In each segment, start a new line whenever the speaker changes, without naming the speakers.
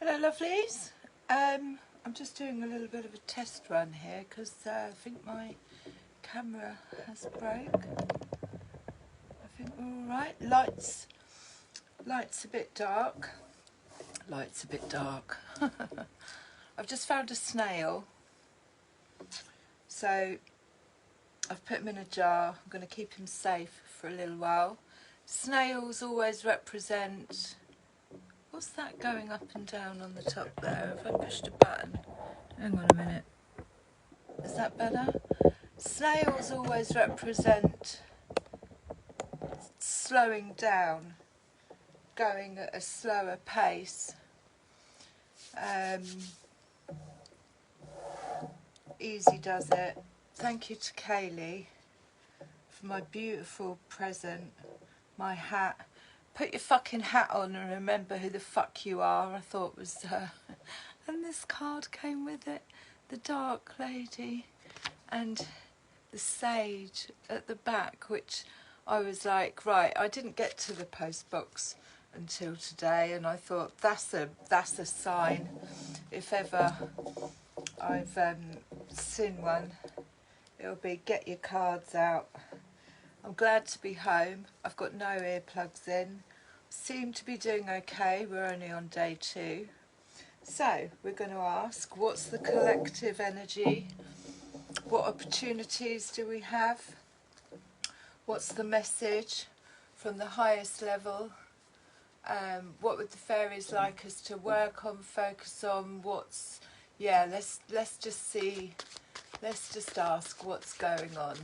Hello lovelies, I'm just doing a little bit of a test run here because I think my camera has broke. I think we're alright. Lights a bit dark. Lights a bit dark. I've just found a snail, so I've put him in a jar. I'm going to keep him safe for a little while. Snails always represent... What's that going up and down on the top there? Have I pushed a button? Hang on a minute. Is that better? Snails always represent slowing down, going at a slower pace. Easy does it. Thank you to Kaylee for my beautiful present, my hat. Put your fucking hat on and remember who the fuck you are, I thought was and this card came with it. The Dark Lady and the Sage at the back, which I was like, right, I didn't get to the post box until today, and I thought that's a sign. If ever I've seen one, it'll be get your cards out. I'm glad to be home. I've got no earplugs in. Seem to be doing okay. We're only on day 2. So we're going to ask, what's the collective energy? What opportunities do we have? What's the message from the highest level? What would the fairies like us to work on, focus on? Let's just see. Let's just ask what's going on.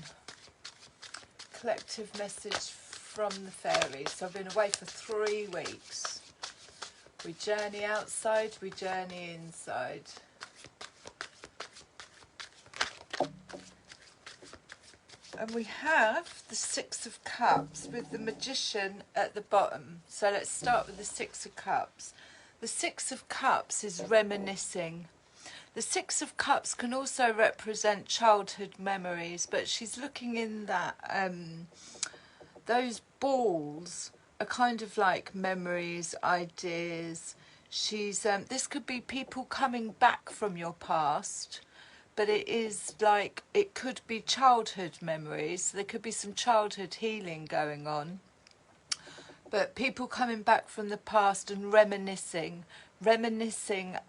Collective message from the fairies. So I've been away for 3 weeks. We journey outside, we journey inside. And we have the 6 of Cups with the Magician at the bottom. So let's start with the 6 of Cups. The 6 of Cups is reminiscing. The 6 of Cups can also represent childhood memories, but she's looking in that, those balls are kind of like memories, ideas. She's, this could be people coming back from your past, but it is like, it could be childhood memories. There could be some childhood healing going on. But people coming back from the past and reminiscing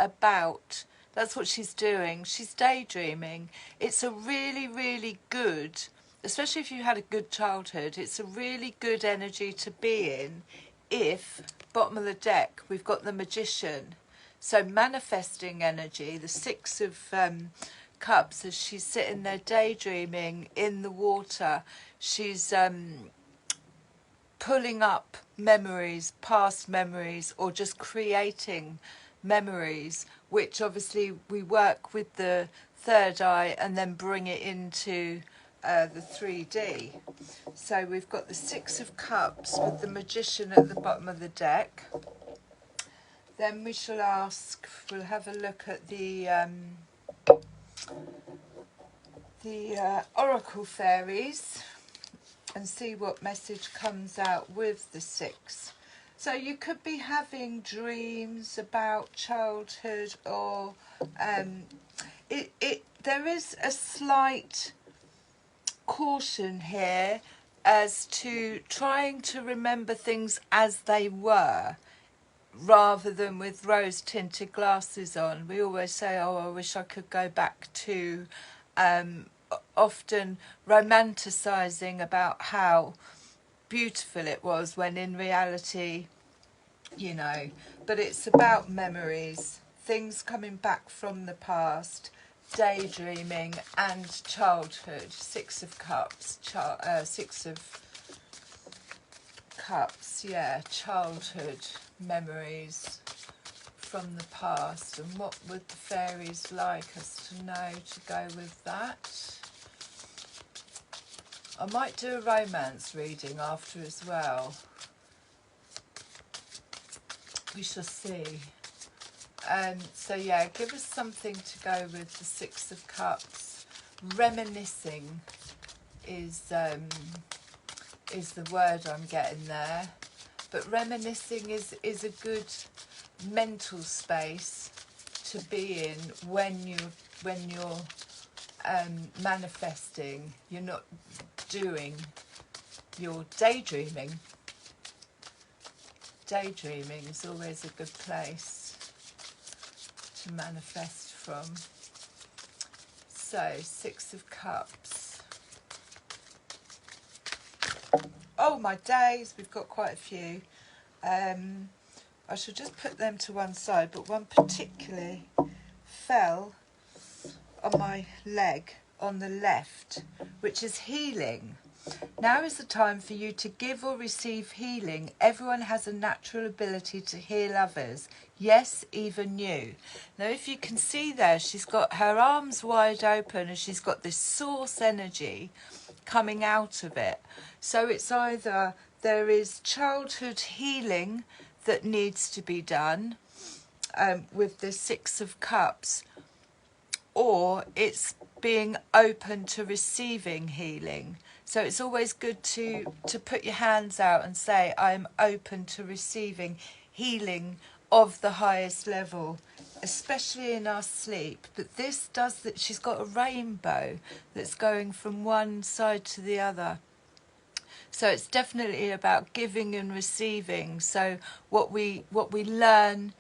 about... That's what she's doing. She's daydreaming. It's a really, really good, especially if you had a good childhood, it's a really good energy to be in if, bottom of the deck, we've got the Magician. So manifesting energy, the 6 of Cups, as she's sitting there daydreaming in the water, she's pulling up memories, past memories, or just creating memories, which obviously we work with the 3rd eye and then bring it into the 3D. So we've got the 6 of Cups with the Magician at the bottom of the deck. Then we shall ask, we'll have a look at the Oracle Fairies and see what message comes out with the 6. So you could be having dreams about childhood, or there is a slight caution here as to trying to remember things as they were, rather than with rose-tinted glasses on. We always say, oh, I wish I could go back to, often romanticising about how beautiful it was, when in reality, you know, but it's about memories, things coming back from the past, daydreaming and childhood. 6 of Cups, 6 of Cups, yeah, childhood memories from the past. And what would the fairies like us to know to go with that? I might do a romance reading after as well. We shall see. So yeah, give us something to go with the 6 of Cups. Reminiscing is the word I'm getting there. But reminiscing is a good mental space to be in when you're manifesting. You're not doing, you're daydreaming. Daydreaming is always a good place to manifest from. So, Six of Cups. Oh my days, we've got quite a few. I should just put them to one side, but one particularly fell on my leg on the left, which is healing. Now is the time for you to give or receive healing. Everyone has a natural ability to heal others. Yes, even you. Now, if you can see there, she's got her arms wide open and she's got this source energy coming out of it. So it's either there is childhood healing that needs to be done with the Six of Cups, or it's being open to receiving healing. So it's always good to put your hands out and say, I'm open to receiving healing of the highest level, especially in our sleep. But this does that. She's got a rainbow that's going from one side to the other. So it's definitely about giving and receiving. So what we learn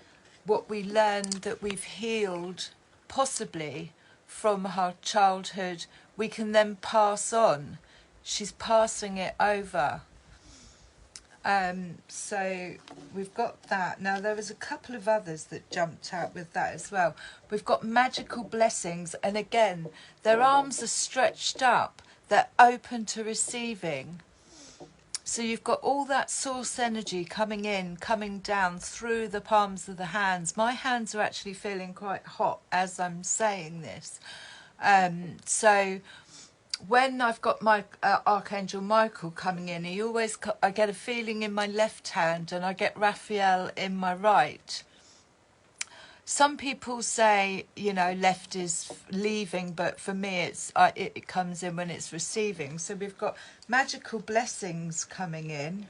that we've healed possibly from our childhood, we can then pass on. She's passing it over. So we've got that. Now there was a couple of others that jumped out with that as well. We've got magical blessings, and again, their arms are stretched up. They're open to receiving. So you've got all that source energy coming in, coming down through the palms of the hands. My hands are actually feeling quite hot as I'm saying this. So when I've got my Archangel Michael coming in, I get a feeling in my left hand and I get Raphael in my right. Some people say, you know, left is leaving, but for me it comes in when it's receiving. So we've got magical blessings coming in.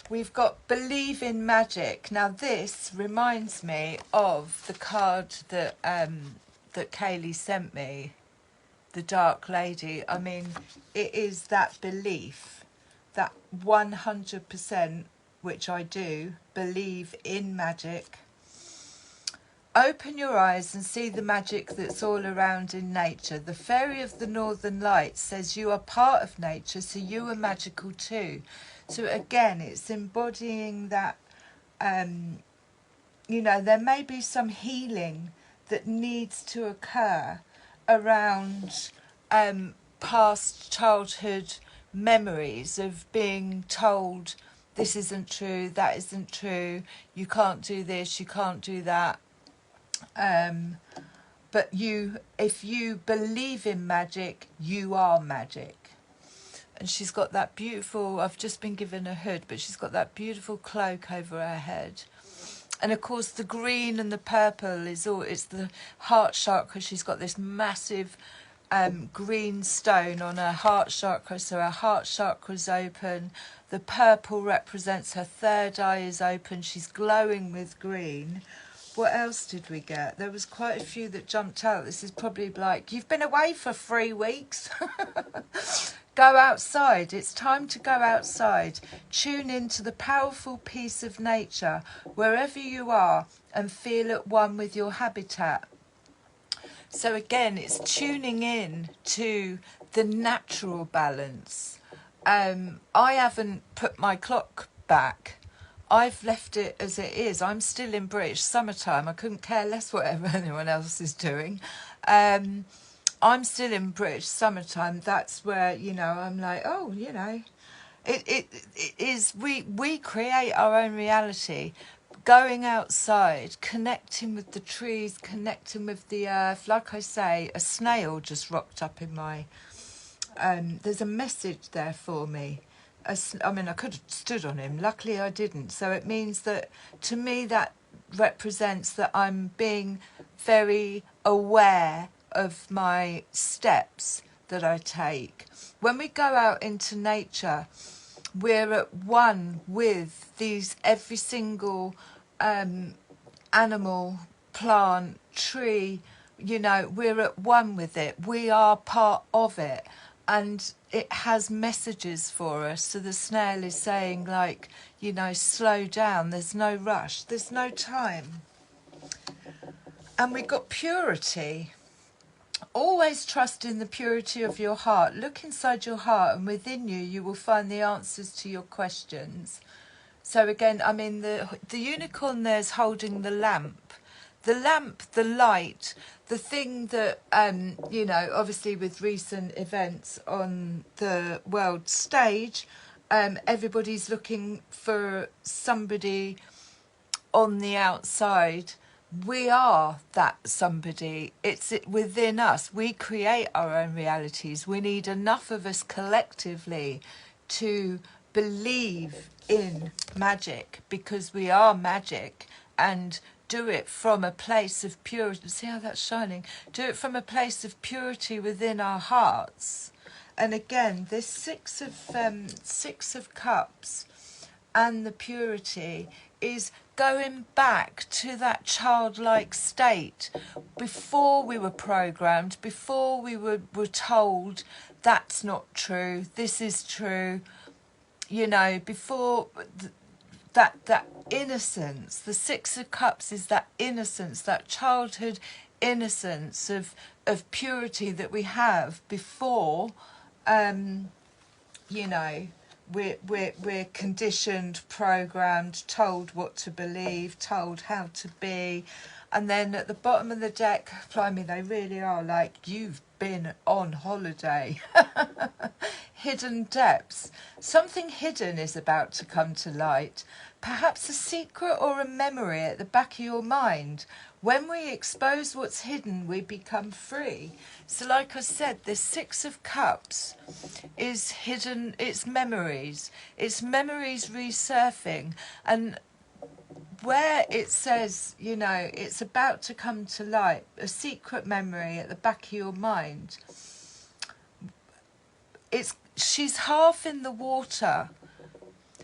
We've got believe in magic. Now this reminds me of the card that that Kaylee sent me, the Dark Lady. I mean, it is that belief, that 100%, which I do, believe in magic. Open your eyes and see the magic that's all around in nature. The fairy of the Northern Lights says you are part of nature, so you are magical too. So again, it's embodying that, you know, there may be some healing that needs to occur around past childhood memories of being told this isn't true, that isn't true, you can't do this, you can't do that. But if you believe in magic, you are magic. And she's got that beautiful, I've just been given a hood, but she's got that beautiful cloak over her head. And of course the green and the purple it's the heart chakra. She's got this massive green stone on her heart chakra, so her heart chakra's open. The purple represents her third eye is open. She's glowing with green. What else did we get? There was quite a few that jumped out. This is probably like, you've been away for 3 weeks. Go outside. It's time to go outside. Tune into the powerful peace of nature wherever you are and feel at one with your habitat. So again, it's tuning in to the natural balance. I haven't put my clock back. I've left it as it is. I'm still in British summertime. I couldn't care less whatever anyone else is doing. I'm still in British summertime. That's where, you know, I'm like, oh, you know, it is, we create our own reality. Going outside, connecting with the trees, connecting with the earth. Like I say, a snail just rocked up in my, there's a message there for me. I mean, I could have stood on him. Luckily, I didn't. So it means that, to me, that represents that I'm being very aware of my steps that I take. When we go out into nature, We're at one with these, every single animal, plant, tree, you know, we're at one with it. We are part of it. And it has messages for us. So the snail is saying, like, you know, slow down. There's no rush. There's no time. And we've got purity. Always trust in the purity of your heart. Look inside your heart, and within you, you will find the answers to your questions. So again, I mean, the unicorn there's holding the lamp. The lamp, the light, the thing that, you know, obviously with recent events on the world stage, everybody's looking for somebody on the outside. We are that somebody. It's within us. We create our own realities. We need enough of us collectively to believe in magic, because we are magic, and do it from a place of purity. See how that's shining? Do it from a place of purity within our hearts. And again, this Six of Cups and the purity is going back to that childlike state before we were programmed, before we were told that's not true, this is true, you know, before that innocence. The Six of Cups is that innocence, that childhood innocence of purity that we have before, you know, we're conditioned, programmed, told what to believe, told how to be. And then at the bottom of the deck, blimey, they really are like, you've been on holiday. Hidden depths. Something hidden is about to come to light. Perhaps a secret or a memory at the back of your mind. When we expose what's hidden, we become free. So like I said, the Six of Cups is hidden, it's memories resurfing. And where it says, you know, it's about to come to light, a secret memory at the back of your mind, she's half in the water,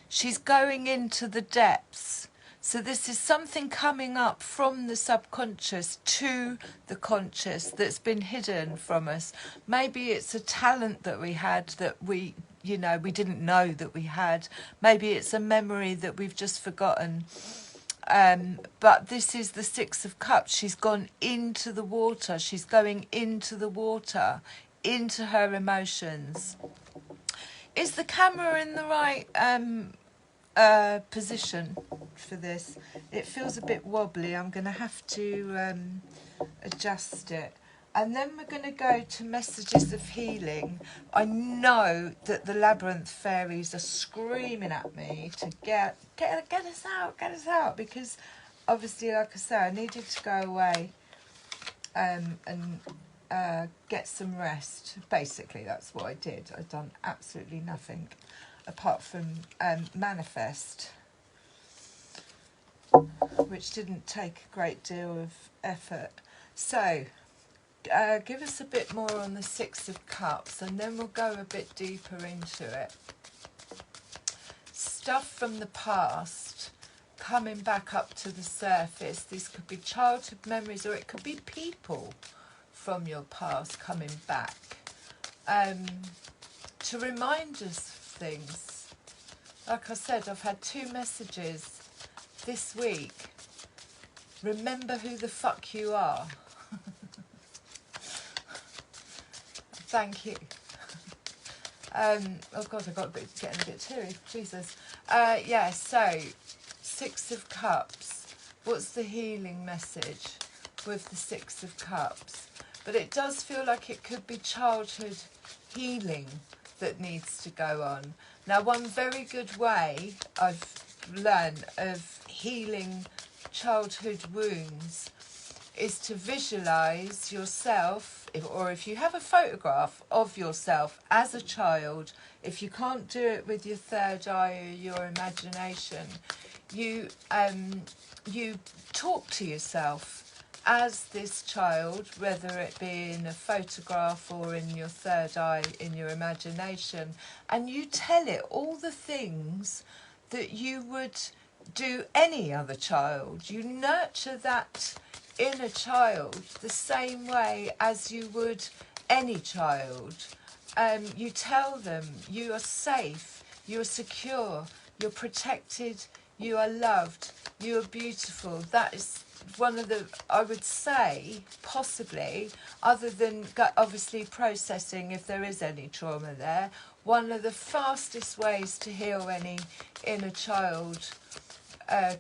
she's going into the depths. So this is something coming up from the subconscious to the conscious that's been hidden from us. Maybe it's a talent that we had that we, you know, we didn't know that we had. Maybe it's a memory that we've just forgotten. But this is the Six of Cups. She's gone into the water. She's going into the water, into her emotions. Is the camera in the right position for this? It feels a bit wobbly. I'm going to have to adjust it. And then we're going to go to messages of healing. I know that the labyrinth fairies are screaming at me to get us out, because obviously, like I said, I needed to go away and get some rest. Basically, that's what I did. I've done absolutely nothing apart from manifest, which didn't take a great deal of effort. So give us a bit more on the Six of Cups, and then we'll go a bit deeper into it. Stuff from the past coming back up to the surface. These could be childhood memories, or it could be people from your past coming back to remind us of things. Like I said, I've had 2 messages this week. Remember who the fuck you are. Thank you. Oh God, I got getting a bit teary. Jesus. Yeah. So, Six of Cups. What's the healing message with the Six of Cups? But it does feel like it could be childhood healing that needs to go on. Now, one very good way I've learned of healing childhood wounds is to visualize yourself, or if you have a photograph of yourself as a child, if you can't do it with your third eye or your imagination, you talk to yourself as this child, whether it be in a photograph or in your third eye, in your imagination, and you tell it all the things that you would do any other child. You nurture that inner child the same way as you would any child. You tell them you are safe, you are secure, you're protected, you are loved, you are beautiful. That is one of the, I would say, possibly, other than obviously processing if there is any trauma there, one of the fastest ways to heal any inner child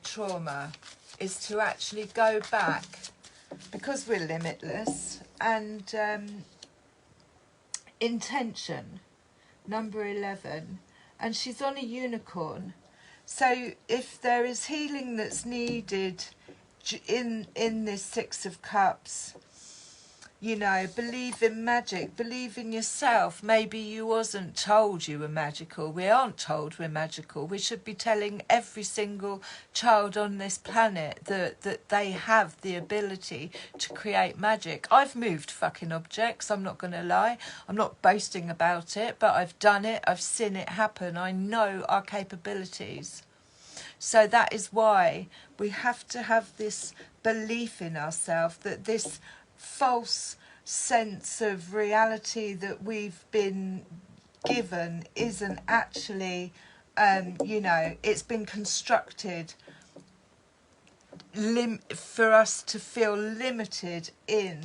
trauma is to actually go back, because we're limitless, and intention, number 11, and she's on a unicorn. So if there is healing that's needed in this Six of Cups, you know, believe in magic, believe in yourself. Maybe you wasn't told you were magical. We aren't told we're magical. We should be telling every single child on this planet that they have the ability to create magic. I've moved fucking objects, I'm not going to lie. I'm not boasting about it, but I've done it. I've seen it happen. I know our capabilities. So that is why we have to have this belief in ourselves, that this false sense of reality that we've been given isn't actually, you know, it's been constructed for us to feel limited in.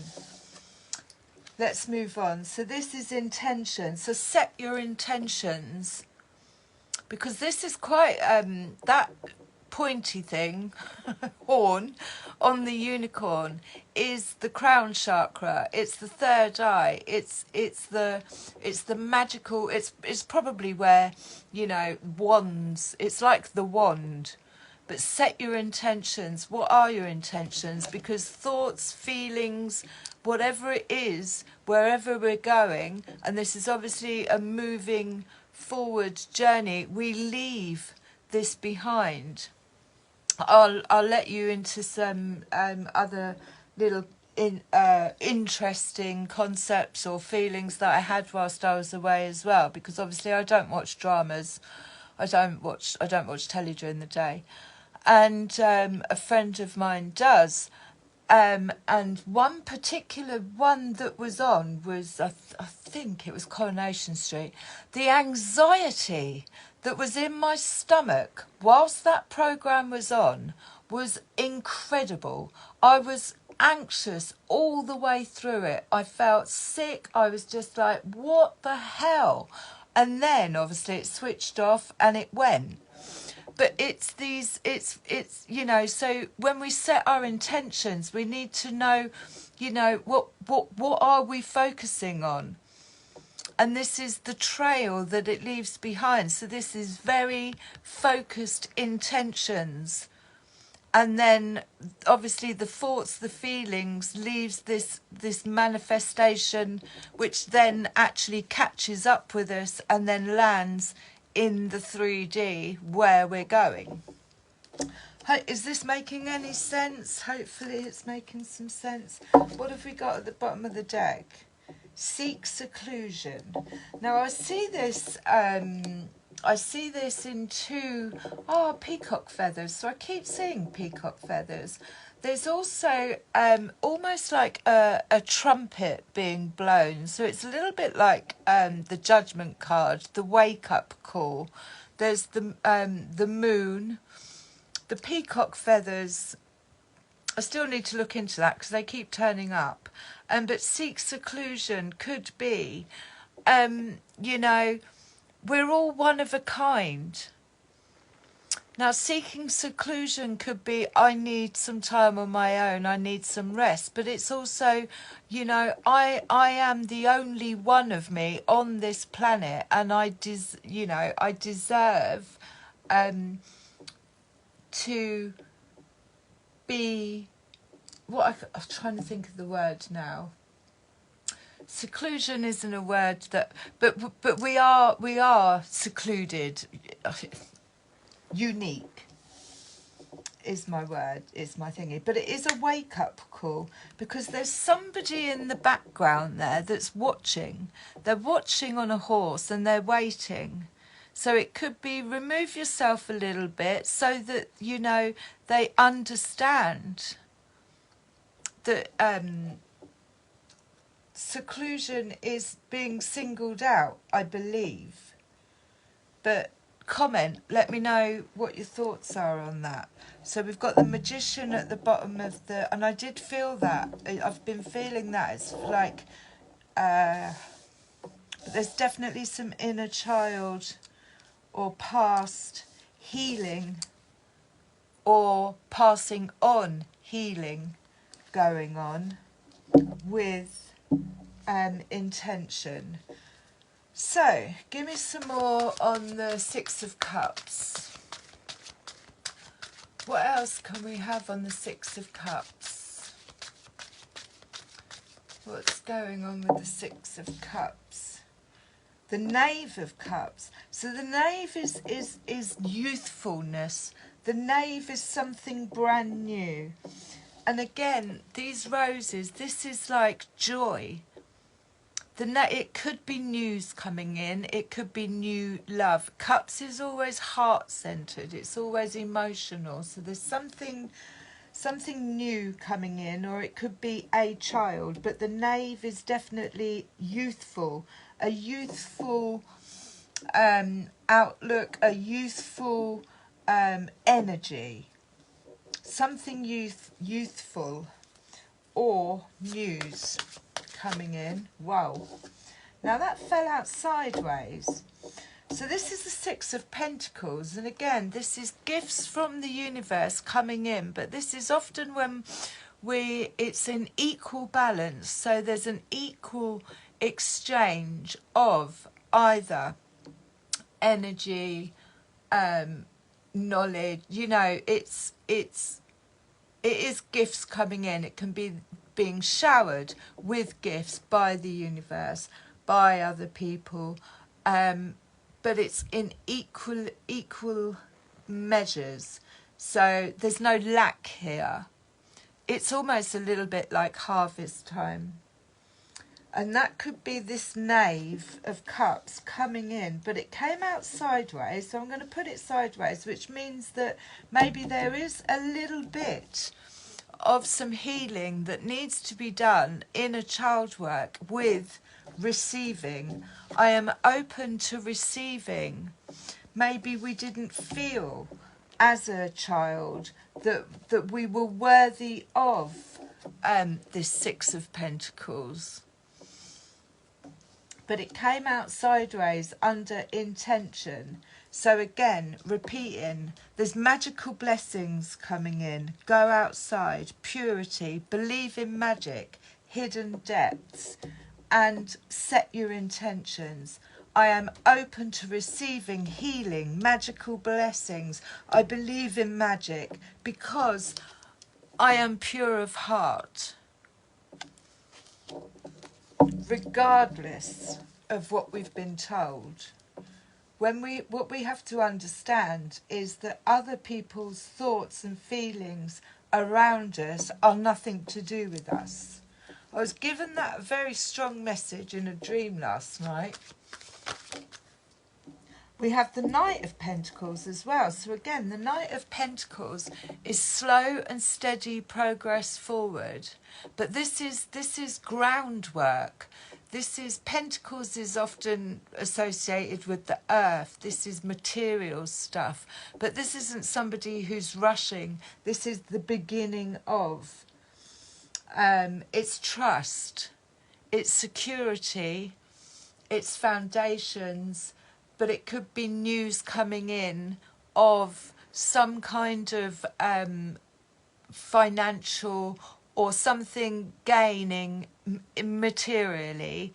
Let's move on. So this is intention. So set your intentions, because this is quite that pointy thing horn on the unicorn is the crown chakra. It's the third eye. It's the magical. It's probably where, you know, wands. It's like the wand. But set your intentions. What are your intentions? Because thoughts, feelings, whatever it is, wherever we're going, and this is obviously a moving forward journey, we leave this behind. I'll let you into some other little interesting concepts or feelings that I had whilst I was away as well, because obviously I don't watch dramas, I don't watch telly during the day, and a friend of mine does. And one particular one that was on was, I think it was Coronation Street. The anxiety that was in my stomach whilst that programme was on was incredible. I was anxious all the way through it. I felt sick. I was just like, what the hell? And then obviously it switched off and it went. But it's you know, so when we set our intentions, we need to know, you know, what are we focusing on? And this is the trail that it leaves behind. So this is very focused intentions. And then obviously the thoughts, the feelings leaves this manifestation, which then actually catches up with us and then lands in the 3D where we're going. Is this making any sense? Hopefully it's making some sense. What have we got at the bottom of the deck? Seek seclusion. Now I see this in two peacock feathers. So I keep seeing peacock feathers. There's also almost like a trumpet being blown. So it's a little bit like the Judgment card, the wake-up call. There's the moon, the peacock feathers. I still need to look into that because they keep turning up. But seek seclusion could be, you know, we're all one of a kind. Now, seeking seclusion could be, I need some time on my own, I need some rest. But it's also, you know, I am the only one of me on this planet, and I deserve to be, I'm trying to think of the word now. Seclusion isn't a word that, but we are secluded. Unique. is my word, is my thingy. But it is a wake-up call, because there's somebody in the background there that's watching. They're watching on a horse and they're waiting. So it could be remove yourself a little bit so that, you know, they understand that seclusion is being singled out, I believe. But comment, let me know what your thoughts are on that. So we've got the Magician at the bottom of the, and I did feel that, I've been feeling that, it's like, there's definitely some inner child or past healing or passing on healing going on with intention. So, give me some more on the Six of Cups. What else can we have on the Six of Cups? What's going on with the Six of Cups? The Knave of Cups. So the Knave is youthfulness. The Knave is something brand new. And again, these roses, this is like joy. It could be news coming in. It could be new love. Cups is always heart-centered. It's always emotional. So there's something new coming in, or it could be a child. But the Knave is definitely youthful. A youthful outlook, a youthful energy. Something youthful or news coming in. Whoa. Now that fell out sideways. So this is the Six of Pentacles, and again, this is gifts from the universe coming in, but this is often when it's in equal balance. So there's an equal exchange of either energy, knowledge, you know, it is gifts coming in. It can be being showered with gifts by the universe, by other people, but it's in equal measures. So there's no lack here. It's almost a little bit like harvest time. And that could be this Knave of Cups coming in, but it came out sideways, so I'm going to put it sideways, which means that maybe there is a little bit of some healing that needs to be done in a child work with receiving. I am open to receiving. Maybe we didn't feel as a child that we were worthy of this Six of Pentacles. But it came out sideways under intention. So again, repeating, there's magical blessings coming in. Go outside, purity, believe in magic, hidden depths, and set your intentions. I am open to receiving healing, magical blessings. I believe in magic because I am pure of heart. Regardless of what we've been told, what we have to understand is that other people's thoughts and feelings around us are nothing to do with us. I was given that very strong message in a dream last night. We have the Knight of Pentacles as well. So again, the Knight of Pentacles is slow and steady progress forward. But this is groundwork. Pentacles is often associated with the earth. This is material stuff. But this isn't somebody who's rushing. This is the beginning of. It's trust. It's security. It's foundations. But it could be news coming in of some kind of financial or something gaining materially.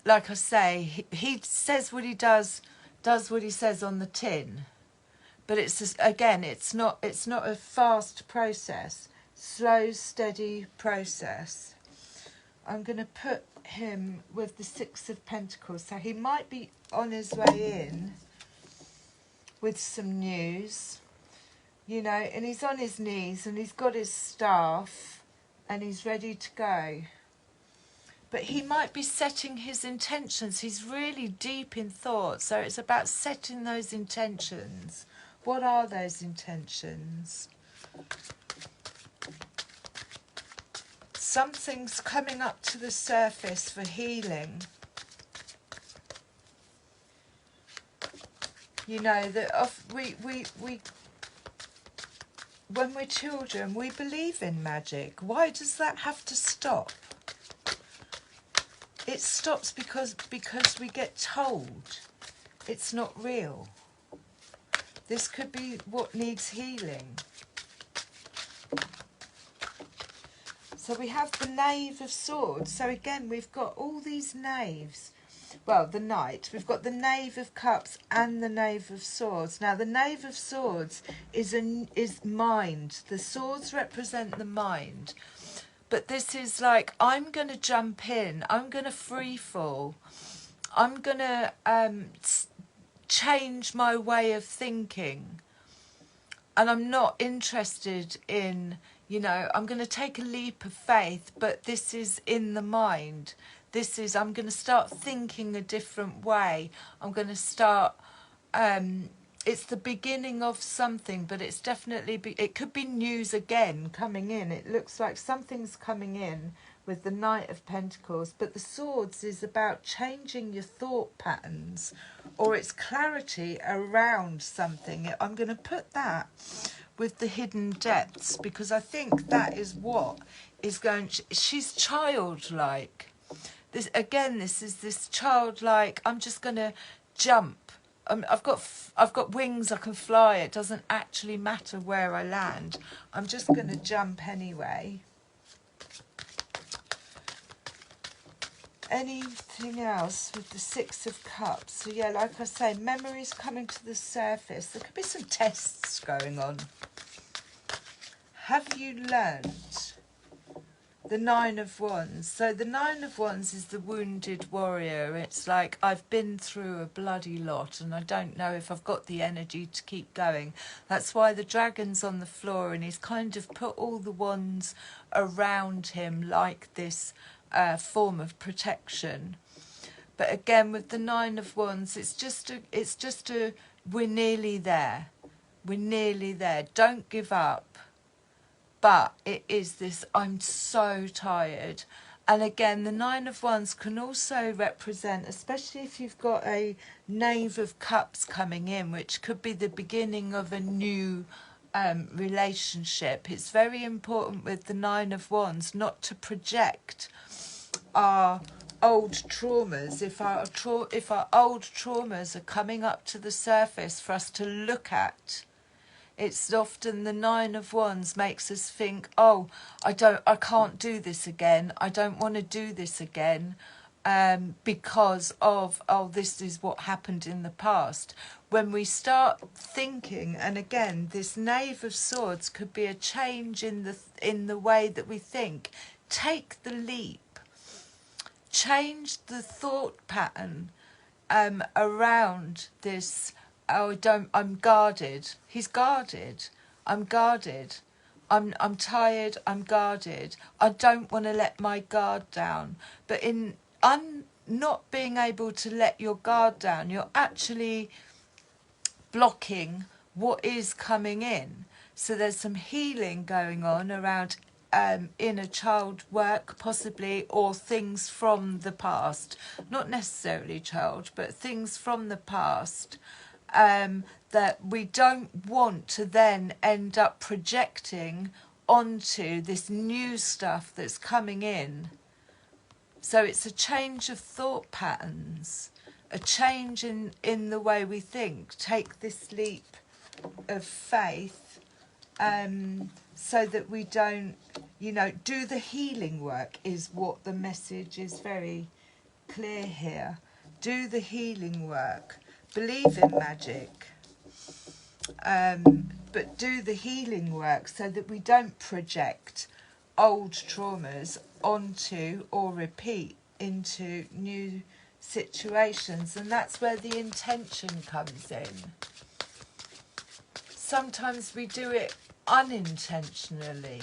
Like I say, he says what he does what he says on the tin. But it's just, again, it's not a fast process. Slow, steady process. I'm going to put him with the Six of Pentacles. So he might be on his way in with some news. you know, and he's on his knees and he's got his staff and he's ready to go. But he might be setting his intentions. He's really deep in thought, so it's about setting those intentions. What are those intentions? Something's coming up to the surface for healing. You know, that we when we're children, we believe in magic. Why does that have to stop? It stops because we get told it's not real. This could be what needs healing. So we have the Knave of Swords. So again, we've got all these knaves. Well, the Knight. We've got the Knave of Cups and the Knave of Swords. Now, the Knave of Swords is mind. The swords represent the mind. But this is like, I'm going to jump in. I'm going to free fall. I'm going to change my way of thinking. And I'm not interested in, you know, I'm going to take a leap of faith, but this is in the mind. This is, I'm going to start thinking a different way. I'm going to start, it's the beginning of something, but it's definitely, it could be news again coming in. It looks like something's coming in with the Knight of Pentacles, but the Swords is about changing your thought patterns, or it's clarity around something. I'm going to put that with the hidden depths, because I think that is what is going to, she's childlike. This again, this is this childlike, I'm just going to jump. I've got wings, I can fly. It doesn't actually matter where I land. I'm just going to jump anyway. Anything else with the Six of Cups? So yeah, like I say, memories coming to the surface. There could be some tests going on. Have you learnt? The Nine of Wands. So the Nine of Wands is the wounded warrior. It's like, I've been through a bloody lot and I don't know if I've got the energy to keep going. That's why the dragon's on the floor, and he's kind of put all the wands around him like this form of protection. But again, with the Nine of Wands, it's just a we're nearly there. We're nearly there. Don't give up. But it is this, I'm so tired. And again, the Nine of Wands can also represent, especially if you've got a Knave of Cups coming in, which could be the beginning of a new relationship. It's very important with the Nine of Wands not to project our old traumas. If our old traumas are coming up to the surface for us to look at, it's often the Nine of Wands makes us think, oh, I can't do this again. I don't want to do this again because of, oh, this is what happened in the past. When we start thinking, and again, this Knave of Swords could be a change in the way that we think. Take the leap. Change the thought pattern around this. Oh, I'm guarded. He's guarded. I'm guarded. I'm tired. I'm guarded. I don't want to let my guard down. But in not being able to let your guard down, you're actually blocking what is coming in. So there's some healing going on around inner child work, possibly, or things from the past. Not necessarily child, but things from the past. That we don't want to then end up projecting onto this new stuff that's coming in. So it's a change of thought patterns, a change in the way we think. Take this leap of faith so that we don't, do the healing work is what the message is very clear here. Do the healing work. Believe in magic, but do the healing work so that we don't project old traumas onto or repeat into new situations. And that's where the intention comes in. sometimes we do it unintentionally.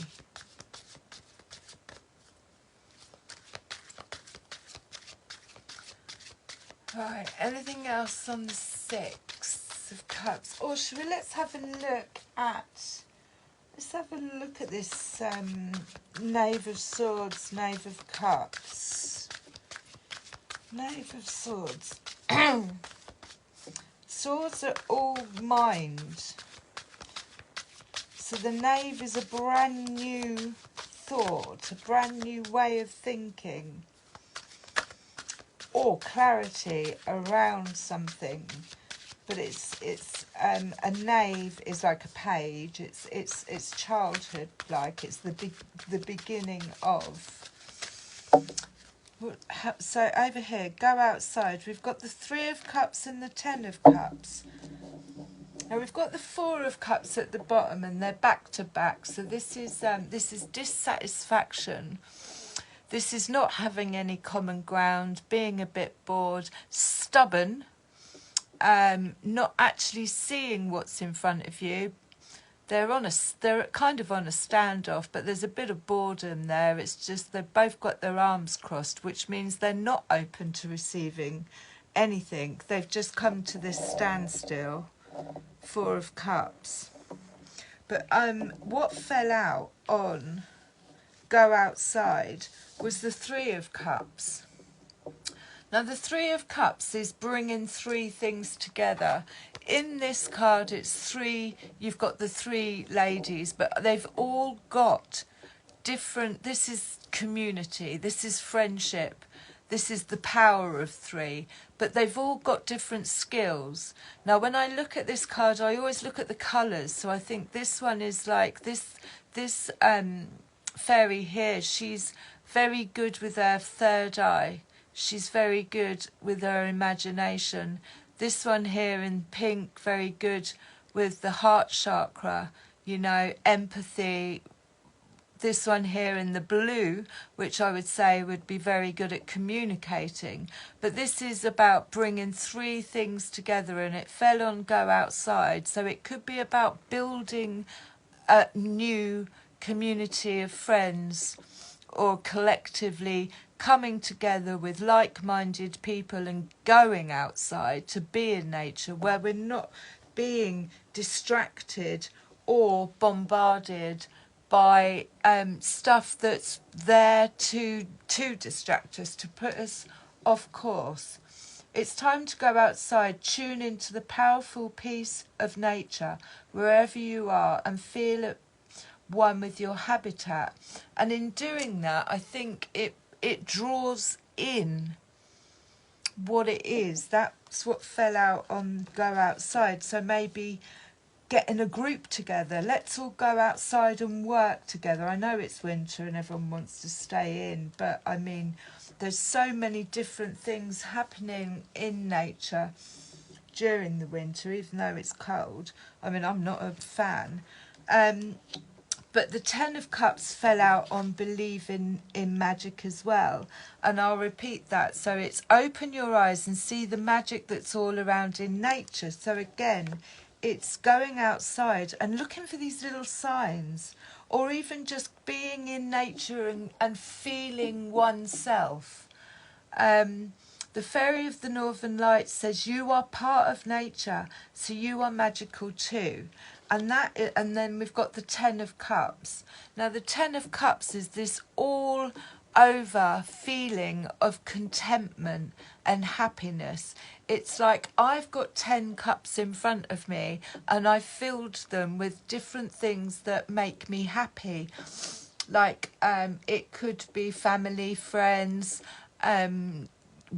Right, anything else on the Six of Cups? Or should we, let's have a look at this Knave of Swords, Knave of Cups. Knave of Swords. Swords are all mind. So the Knave is a brand new thought, a brand new way of thinking, or clarity around something. But a knave is like a page. It's childhood, like it's the beginning of. So over here, go outside. We've got the 3 of Cups and the 10 of Cups. Now we've got the 4 of Cups at the bottom, and they're back to back. So this is dissatisfaction. This is not having any common ground, being a bit bored, stubborn, not actually seeing what's in front of you. They're kind of on a standoff, but there's a bit of boredom there. It's just they've both got their arms crossed, which means they're not open to receiving anything. They've just come to this standstill. 4 of Cups. But what fell out on go outside was the 3 of Cups. Now the 3 of Cups is bringing 3 things together. In this card it's 3, you've got the 3 ladies, but they've all got different, this is community, this is friendship, this is the power of 3, but they've all got different skills. Now when I look at this card, I always look at the colours, so I think this one is like this fairy here, she's very good with her third eye. She's very good with her imagination. This one here in pink, very good with the heart chakra, you know, empathy. This one here in the blue, which I would say would be very good at communicating. But this is about bringing 3 things together, and it fell on go outside. So it could be about building a new community of friends, or collectively coming together with like-minded people and going outside to be in nature where we're not being distracted or bombarded by stuff that's there to distract us, to put us off course. It's time to go outside, tune into the powerful peace of nature wherever you are, and feel it one with your habitat. And in doing that, I think it draws in what it is. That's what fell out on go outside. So maybe getting a group together. Let's all go outside and work together. I know it's winter and everyone wants to stay in, but I mean, there's so many different things happening in nature during the winter, even though it's cold. I mean, I'm not a fan. But the 10 of Cups fell out on believing in magic as well. And I'll repeat that. So it's open your eyes and see the magic that's all around in nature. So again, it's going outside and looking for these little signs, or even just being in nature and feeling oneself. The Fairy of the Northern Lights says you are part of nature, so you are magical too. And then we've got the 10 of Cups. Now the 10 of Cups is this all over feeling of contentment and happiness. It's like I've got 10 cups in front of me and I've filled them with different things that make me happy. Like it could be family, friends,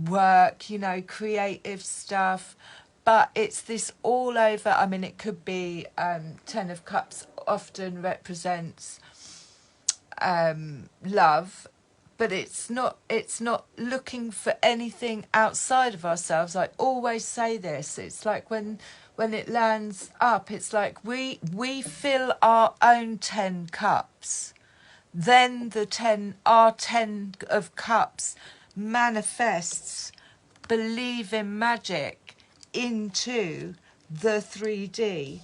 work, you know, creative stuff. But it's this all over. I mean, it could be 10 of Cups often represents love, but it's not looking for anything outside of ourselves. I always say this. It's like when it lands up, it's like we fill our own 10 cups. Then our 10 of Cups manifests believe in magic into the 3D,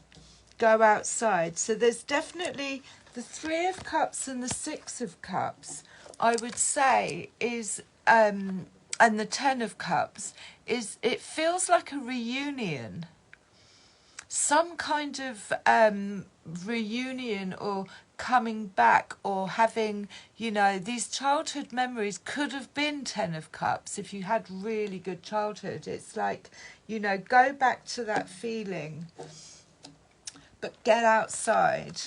go outside. So there's definitely the Three of Cups and the Six of Cups, I would say, is and the Ten of Cups, is it feels like a reunion, some kind of reunion, or coming back, or having, you know, these childhood memories could have been Ten of Cups if you had really good childhood. It's like, you know, go back to that feeling, but get outside.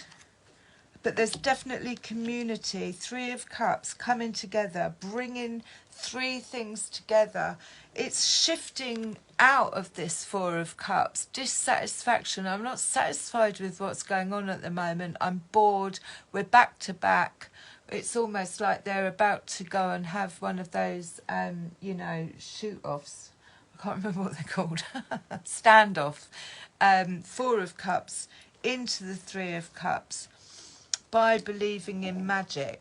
But there's definitely community. Three of Cups coming together, bringing three things together. It's shifting out of this Four of Cups. Dissatisfaction. I'm not satisfied with what's going on at the moment. I'm bored. We're back to back. It's almost like they're about to go and have one of those, you know, shoot-offs. I can't remember what they're called. Standoff. Four of Cups into the Three of Cups, by believing in magic.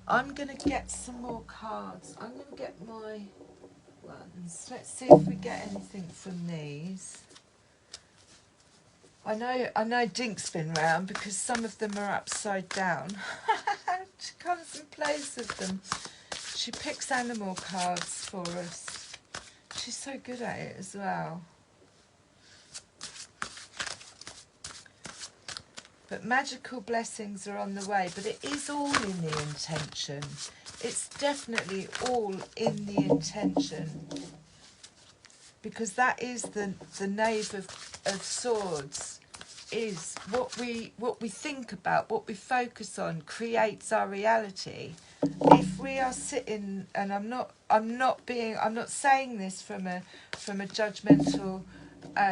I'm going to get some more cards. I'm going to get my ones. Let's see if we get anything from these. I know Dink's been round because some of them are upside down. She comes and plays with them. She picks animal cards for us. She's so good at it as well. But magical blessings are on the way, but it is all in the intention. It's definitely all in the intention. Because that is the Knave of Swords, is what we think about, what we focus on creates our reality. If we are sitting, and I'm not saying this from a judgmental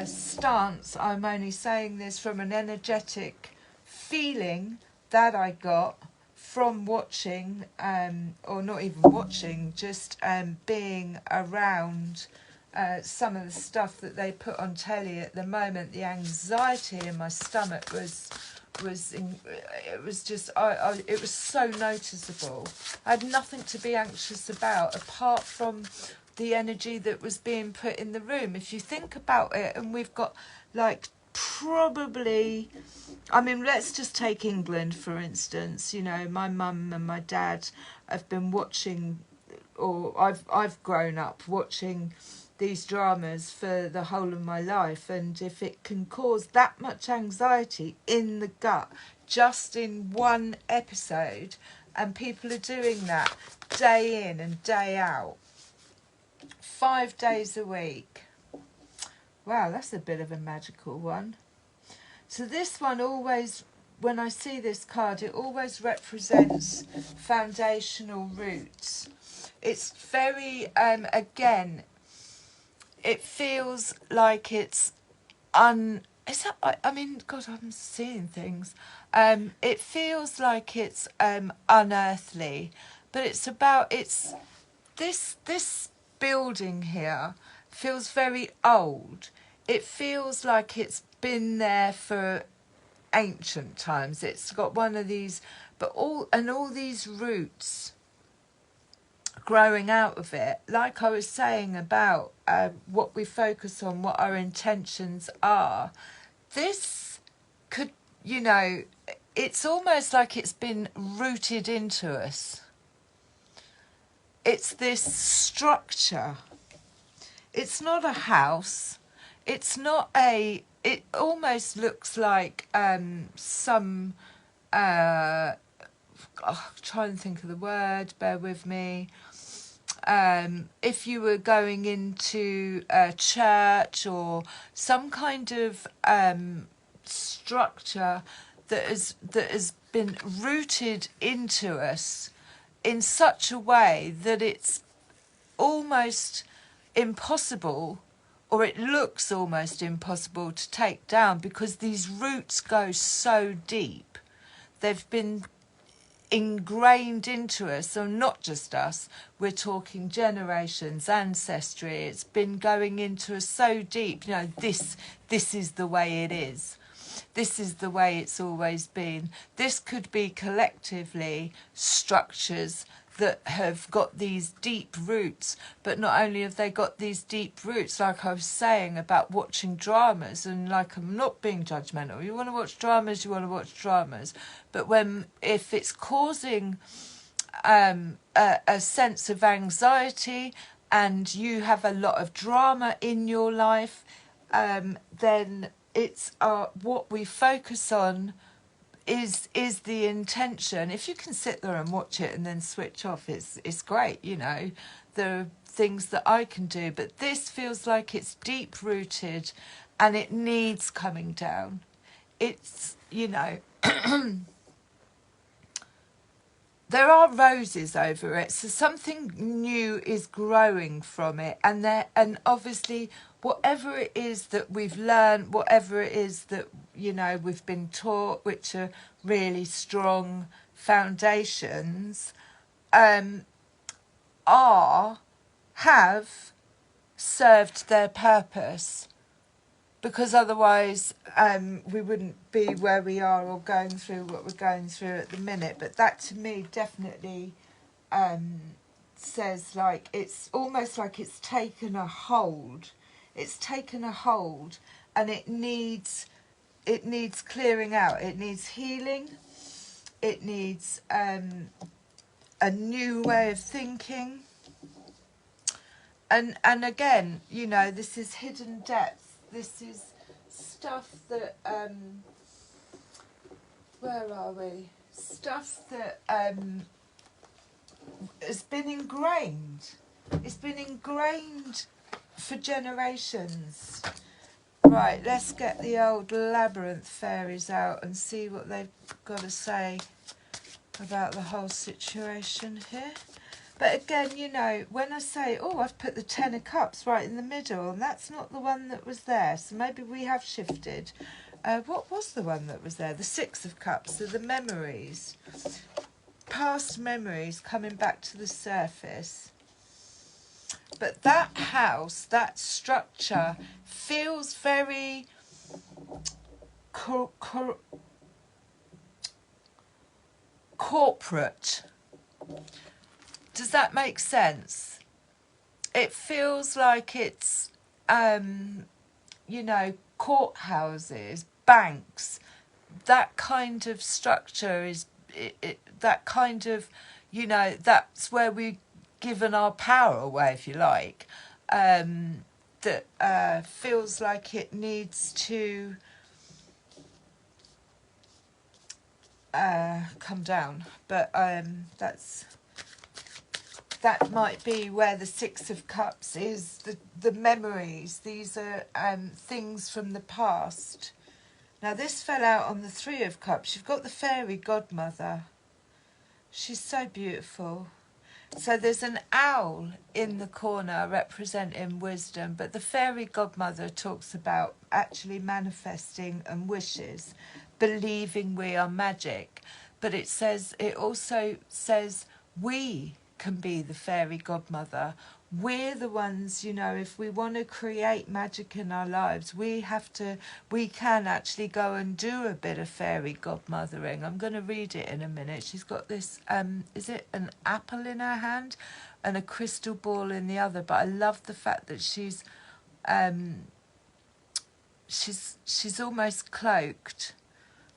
stance, I'm only saying this from an energetic feeling that I got from watching, or not even watching, just being around some of the stuff that they put on telly at the moment. The anxiety in my stomach was so noticeable. I had nothing to be anxious about apart from the energy that was being put in the room. If you think about it, and we've got like probably, I mean, let's just take England for instance. You know, my mum and my dad have been watching, or I've grown up watching these dramas for the whole of my life, and if it can cause that much anxiety in the gut just in one episode, and people are doing that day in and day out, 5 days a week. Wow, that's a bit of a magical one. So this one always, when I see this card, it always represents foundational roots. It's very, again, it feels like it's is that, I mean, God, I'm seeing things. It feels like it's unearthly, but it's about, it's this building here feels very old. It feels like it's been there for ancient times. It's got one of these, but all these roots growing out of it, like I was saying about what we focus on, what our intentions are. This could, you know, it's almost like it's been rooted into us. It's this structure. It's not a house. It's not a, it almost looks like some, try and think of the word, bear with me. If you were going into a church or some kind of structure that has been rooted into us in such a way that it's almost impossible, or it looks almost impossible to take down, because these roots go so deep. They've been ingrained into us, so not just us, we're talking generations, ancestry. It's been going into us so deep. You know, this is the way it is. This is the way it's always been. This could be collectively structures that have got these deep roots. But not only have they got these deep roots, like I was saying about watching dramas, and like, I'm not being judgmental. You want to watch dramas, you want to watch dramas. But if it's causing a sense of anxiety, and you have a lot of drama in your life, then it's what we focus on is the intention. If you can sit there and watch it and then switch off, it's great. You know, there are things that I can do, but this feels like it's deep rooted and it needs coming down. It's, you know, there are roses over it, so something new is growing from it, and obviously whatever it is that we've learned, whatever it is that, you know, we've been taught, which are really strong foundations, have served their purpose, because otherwise we wouldn't be where we are or going through what we're going through at the minute. But that to me definitely says, like, it's almost like it's taken a hold. It's taken a hold, and it needs clearing out. It needs healing. It needs a new way of thinking. And again, you know, this is hidden depth. This is stuff that where are we? Stuff that has been ingrained. It's been ingrained for generations. Right, let's get the old labyrinth fairies out and see what they've got to say about the whole situation here. But again, you know, when I say, oh, I've put the Ten of Cups right in the middle, and that's not the one that was there, so maybe we have shifted. What was the one that was there? The Six of Cups, so the memories. Past memories coming back to the surface. But that house, that structure, feels very corporate. Does that make sense? It feels like it's, you know, courthouses, banks. That kind of structure is, that kind of, you know, that's where we've given our power away, if you like. That feels like it needs to come down. But that might be where the Six of Cups is, the memories. These are things from the past. Now this fell out on the Three of Cups. You've got the fairy godmother. She's so beautiful. So there's an owl in the corner representing wisdom, but the fairy godmother talks about actually manifesting and wishes, believing we are magic. But it also says we can be the fairy godmother. We're the ones, you know, if we want to create magic in our lives, we can actually go and do a bit of fairy godmothering. I'm going to read it in a minute. She's got this, is it an apple in her hand and a crystal ball in the other? But I love the fact that she's almost cloaked.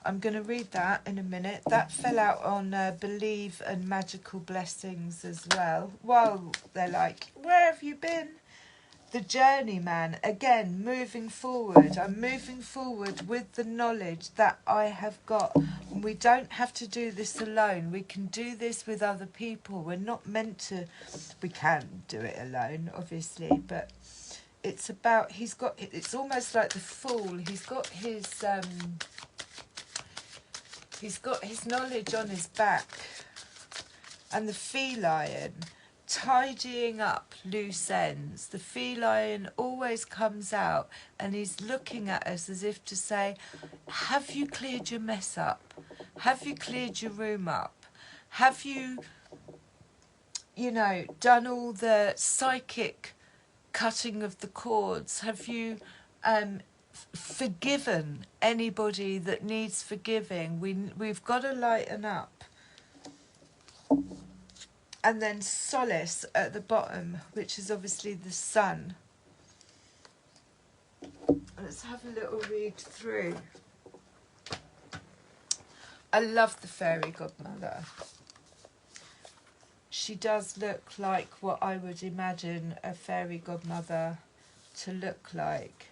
I'm going to read that in a minute. That fell out on Believe and Magical Blessings as well. Well, they're like, where have you been? The journeyman, again, moving forward. I'm moving forward with the knowledge that I have got. We don't have to do this alone. We can do this with other people. We're not meant to. We can do it alone, obviously, but it's about, it's almost like the Fool. He's got his knowledge on his back, and the feline tidying up loose ends. The feline always comes out and he's looking at us as if to say, have you cleared your mess up? Have you cleared your room up? Have you, you know, done all the psychic cutting of the cords? Have you forgiven anybody that needs forgiving? We've got to lighten up. and then solace at the bottom, which is obviously the sun. Let's have a little read through. I love the fairy godmother. She does look like what I would imagine a fairy godmother to look like.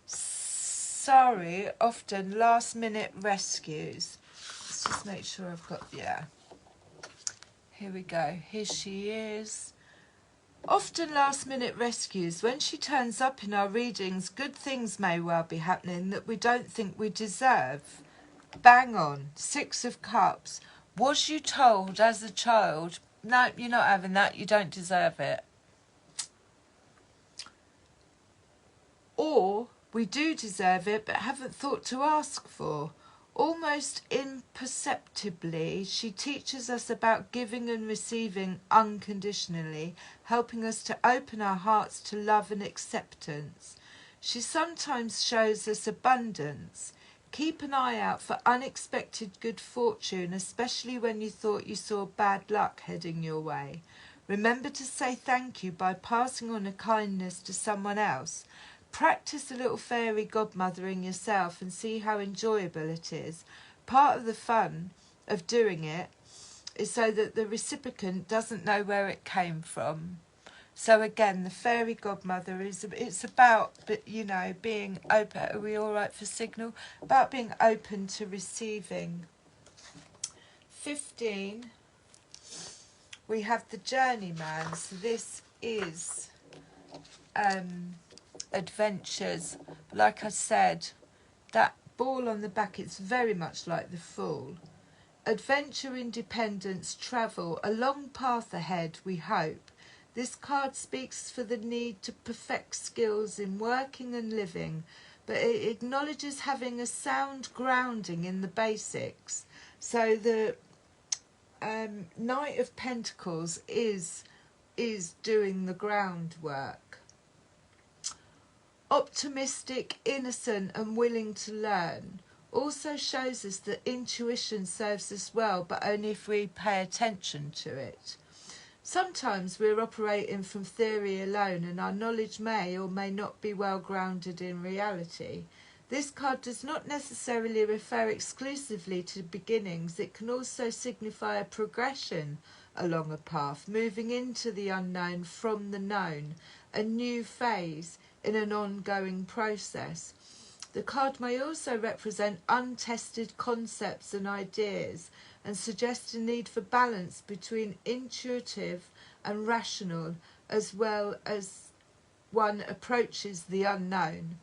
Sorry, often last minute rescues. Let's just make sure I've got, yeah. Here we go. Here she is. Often last minute rescues. When she turns up in our readings, good things may well be happening that we don't think we deserve. Bang on. 6 of Cups. Was you told as a child, no, you're not having that, you don't deserve it? Or we do deserve it but haven't thought to ask for. Almost imperceptibly, she teaches us about giving and receiving unconditionally, helping us to open our hearts to love and acceptance. She sometimes shows us abundance. Keep an eye out for unexpected good fortune, especially when you thought you saw bad luck heading your way. Remember to say thank you by passing on a kindness to someone else. Practice a little fairy godmothering yourself and see how enjoyable it is. Part of the fun of doing it is so that the recipient doesn't know where it came from. So again, the fairy godmother it's about, you know, being open. Are we all right for signal? About being open to receiving. 15. We have the journeyman. So this is adventures. Like I said, that ball on the back, it's very much like the Fool. Adventure, independence, travel, a long path ahead, we hope. This card speaks for the need to perfect skills in working and living, but it acknowledges having a sound grounding in the basics. So the Knight of Pentacles is doing the groundwork. Optimistic, innocent and willing to learn. Also shows us that intuition serves us well, but only if we pay attention to it. Sometimes we're operating from theory alone and our knowledge may or may not be well grounded in reality. This card does not necessarily refer exclusively to beginnings. It can also signify a progression along a path, moving into the unknown from the known, a new phase in an ongoing process. The card may also represent untested concepts and ideas and suggest a need for balance between intuitive and rational as well as one approaches the unknown.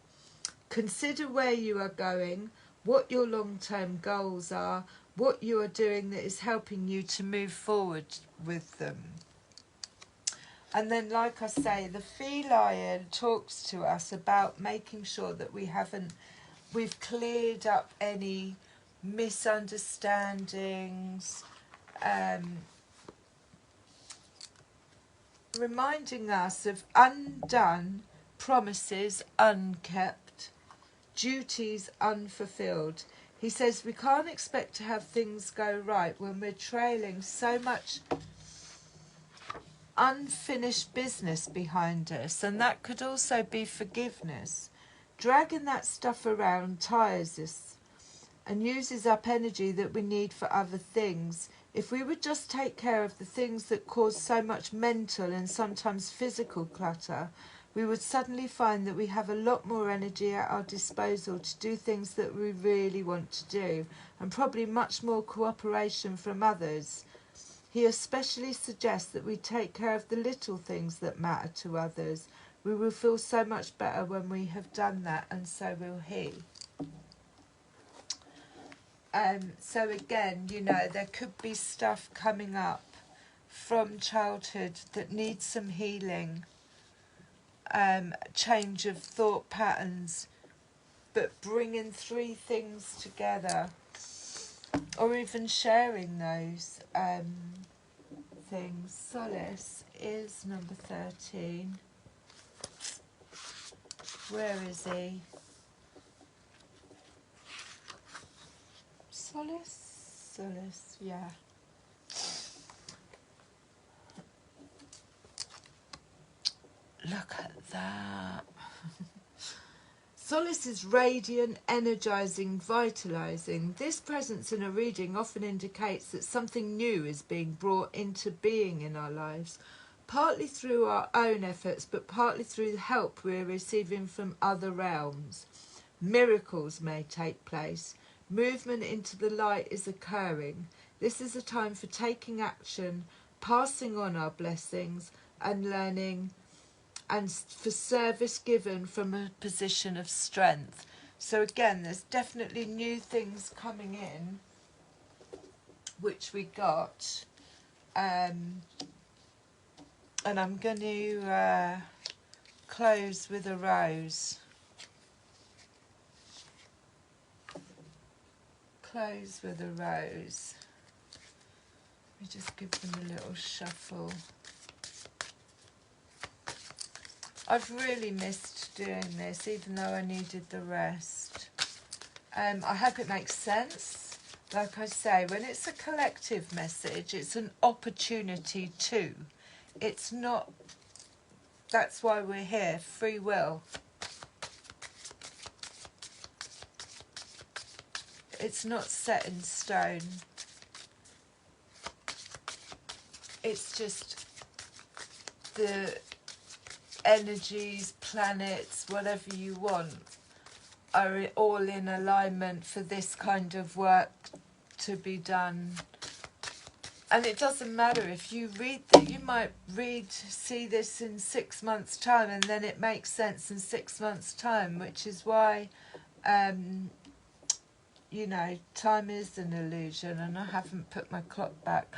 Consider where you are going, what your long-term goals are, what you are doing that is helping you to move forward with them. And then, like I say, the feline talks to us about making sure that we've cleared up any misunderstandings, reminding us of undone promises unkept, duties unfulfilled. He says we can't expect to have things go right when we're trailing so much unfinished business behind us, and that could also be forgiveness. Dragging that stuff around tires us and uses up energy that we need for other things. If we would just take care of the things that cause so much mental and sometimes physical clutter, we would suddenly find that we have a lot more energy at our disposal to do things that we really want to do, and probably much more cooperation from others. He especially suggests that we take care of the little things that matter to others. We will feel so much better when we have done that, and so will he. So again, you know, there could be stuff coming up from childhood that needs some healing, change of thought patterns, but bringing 3 things together, or even sharing those things. Solace is number 13. Where is he? Solace, yeah. Look at that. Solace is radiant, energising, vitalising. This presence in a reading often indicates that something new is being brought into being in our lives, partly through our own efforts, but partly through the help we're receiving from other realms. Miracles may take place. Movement into the light is occurring. This is a time for taking action, passing on our blessings, and learning, and for service given from a position of strength. So again, there's definitely new things coming in, which we got. And I'm going to close with a rose. Close with a rose. Let me just give them a little shuffle. I've really missed doing this, even though I needed the rest. I hope it makes sense. Like I say, when it's a collective message, it's an opportunity to. It's not, that's why we're here, free will. It's not set in stone. It's just the energies, planets, whatever you want, are all in alignment for this kind of work to be done. And it doesn't matter if you read that, you might see this in 6 months' time, and then it makes sense in 6 months' time, which is why, you know, time is an illusion, and I haven't put my clock back.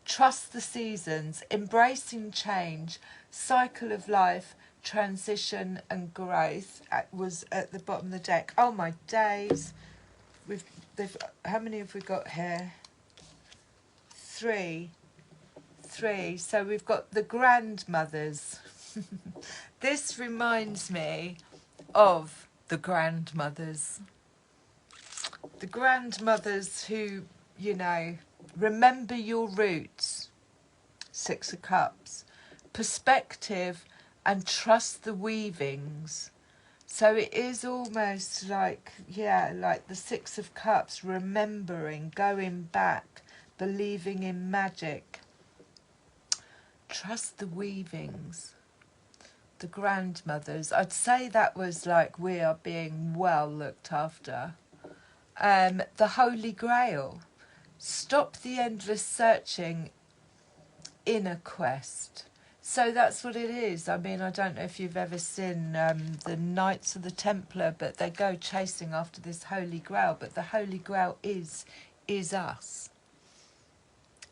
Trust the seasons, embracing change, cycle of life, transition and growth was at the bottom of the deck. Oh my days. How many have we got here? Three. So we've got the grandmothers. This reminds me of the grandmothers. The grandmothers who, you know, remember your roots. 6 of Cups. Perspective and trust the weavings. So it is almost like, yeah, like the 6 of Cups, remembering, going back, believing in magic. Trust the weavings. The grandmothers. I'd say that was like we are being well looked after. The Holy Grail. Stop the endless searching, inner quest. So that's what it is. I mean, I don't know if you've ever seen the Knights of the Templar, but they go chasing after this Holy Grail. But the Holy Grail is us.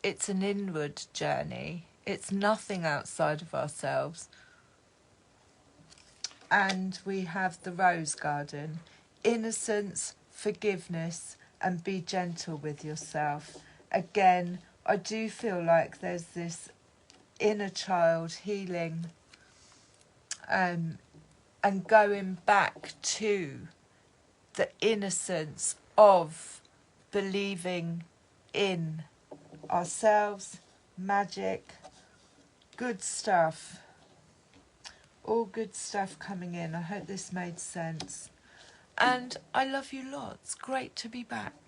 It's an inward journey. It's nothing outside of ourselves. And we have the Rose Garden. Innocence, forgiveness, and be gentle with yourself. Again, I do feel like there's this inner child healing, and going back to the innocence of believing in ourselves, magic, good stuff. All good stuff coming in. I hope this made sense. And I love you lots. Great to be back.